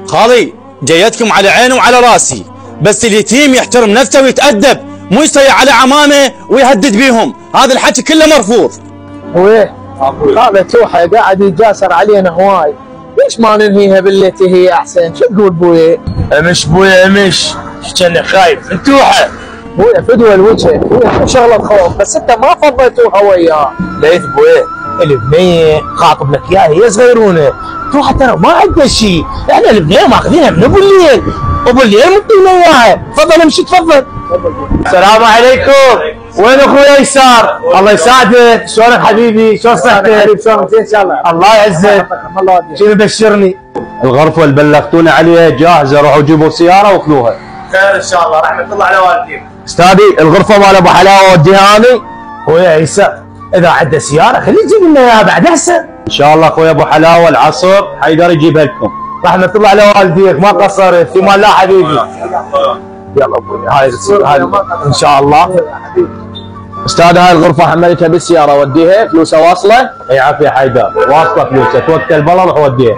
خالي جيتكم على عيني وعلى راسي، بس اليتيم يحترم نفسه ويتأدب، مو يصيح على عمامه ويهدد بيهم، هذا الحكي كله مرفوض. ويه هذا توحه قاعد يجاسر علينا هواي، ليش ما ننهيها بالتي هي احسن؟ شو تقول بويه؟ امش بويه امش، كأنه خايف من توحه. بويه فدوى الوجه، بويه شغله خوف، بس انت ما فضيتوها وياه. ليث بويه البنيه خاطب لك اياها هي صغيرونه، توحه ترى ما عندنا شيء، احنا البنيه ماخذينها من ابو الليل، ابو الليل مدينا اياها، تفضل امشي تفضل. السلام عليكم، وين اخوي يسار؟ الله يساعدك، شلونك حبيبي؟ شلون صحتك؟ شلونك زين ان شاء الله. الله يعزك. شنو بشرني؟ الغرفه اللي بلغتونا عليها جاهزه، روحوا جيبوا سياره واكلوها. خير ان شاء الله، رحمه الله على والديك. استاذي الغرفه مال ابو حلاوه وديها اني. اخويا عيسى اذا عنده سياره خليه يجيب لنا اياها بعد احسن. ان شاء الله اخويا ابو حلاوه العصر حيقدر يجيبها لكم. رحمه الله على والديك، ما قصرت، في مال الله حبيبي. يلا ابوي هاي ان شاء الله. استاذ هاي الغرفه حملتها بالسياره، وديها فلوسها واصله؟ اي عافيه حيدر، واصله فلوسها، توكل بالله روح وديها.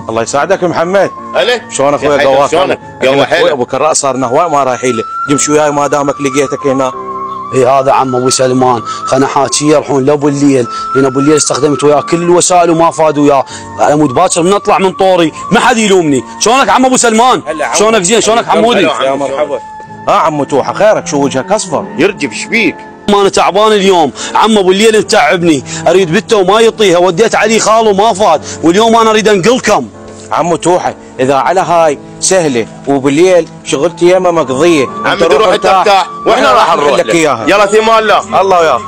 الله يساعدك محمد. هلا شلون اخوي قواك؟ شلونك؟ يلا حلو. ابو كراء صارنا هواي ما رايحين له، جيب وياي ما دامك لقيتك هنا. اي هذا عم ابو سلمان، خلنا حاكيه يروحون لابو الليل، لان ابو الليل استخدمت وياه كل الوسائل وما فاد وياه، على مود باكر بنطلع من طوري ما حد يلومني. شلونك عم ابو سلمان؟ شلونك زين؟ شلونك حمودي؟ يا مرحبا. عمو توحه خيرك؟ شو وجهك اصفر؟ يرجف ايش بيك؟ انا تعبان اليوم، عم ابو الليل متعبني، اريد بته وما يعطيها، وديت علي خاله ما فاد، واليوم انا اريد انقلكم. عمو توحه اذا على هاي سهله، وبالليل شغلتي ياما مقضيه، عمي روح ترتاح واحنا راح نروح لك اياها. يلا في مال الله. الله وياك.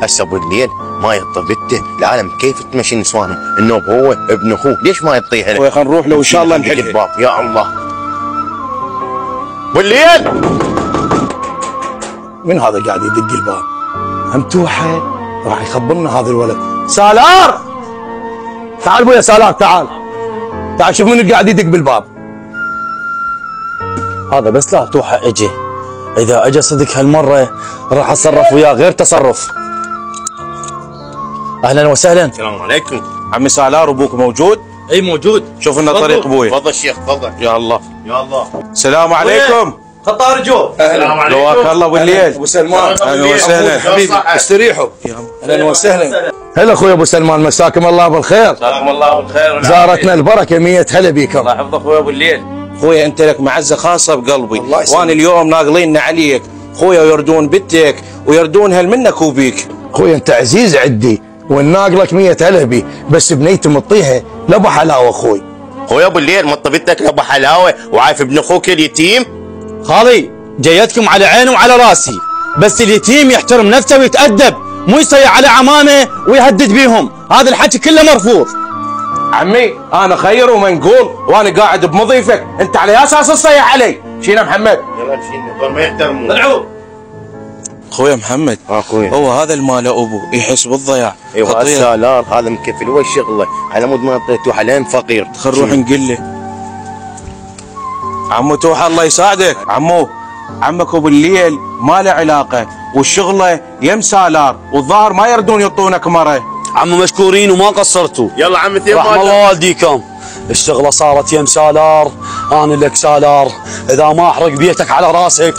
هسه ابو الليل ما يعطي بنته، العالم كيف تمشي نسوانهم، النوب هو ابن اخوه، ليش ما يعطيها له؟ خلينا نروح له وان شاء الله نحل الباب. يا الله ابو الليل، من هذا قاعد يدق الباب؟ هم توحه راح يخبرنا هذا الولد. سالار تعال ابويا، سالار تعال تعال شوف من اللي قاعد يدق بالباب. هذا بس لا توحه اجي، اذا اجى صدق هالمره راح اتصرف وياه غير تصرف. اهلا وسهلا. السلام عليكم. عمي سالار ابوك موجود؟ اي موجود. شوف لنا طريق ابوي. تفضل شيخ تفضل. يا الله. يا الله. السلام عليكم. خطار جو. السلام عليكم. قواك الله بالليل. ابو سلمان اهلا وسهلا حبيبي، استريحوا. اهلا وسهلا. هلا اخوي ابو سلمان، مساكم الله بالخير. مساكم الله بالخير. زارتنا البركه، 100 هلا بيكم. الله يحفظك اخوي ابو الليل. خويا انت لك معزه خاصه بقلبي، الله يسلمك. وانا اليوم ناقلين عليك خويا، ويردون بنتك ويردون هل منك وبيك. اخوي انت عزيز عندي، والناقلك 100 هلا بي، بس بنيتي مطيها لابو حلاوه اخوي. اخوي ابو الليل مط بنتك لابو حلاوه وعايف ابن اخوك اليتيم. خالي جيتكم على عيني وعلى راسي، بس اليتيم يحترم نفسه ويتأدب، مو يصيح على عمامه ويهدد بيهم، هذا الحكي كله مرفوض. عمي انا خير ومنقول، وانا قاعد بمضيفك، انت على اساس تصيح علي. شينا محمد. يلا شيل ما يحترمون. طلعوا. خويا محمد اخوي هو هذا المال ابو يحس بالضياع. ايوه السالار هذا مكفل هو شغله، على مود ما اعطيته حلين فقير. خل نروح نقول له. عمو توحه الله يساعدك. عمك ابو الليل ما له علاقه، والشغله يم سالار، والظاهر ما يردون يعطونك مره. عمو مشكورين وما قصرتوا. يلا عم ثياب رحم الله والديكم. الشغله صارت يم سالار، انا لك سالار، اذا ما احرق بيتك على راسك.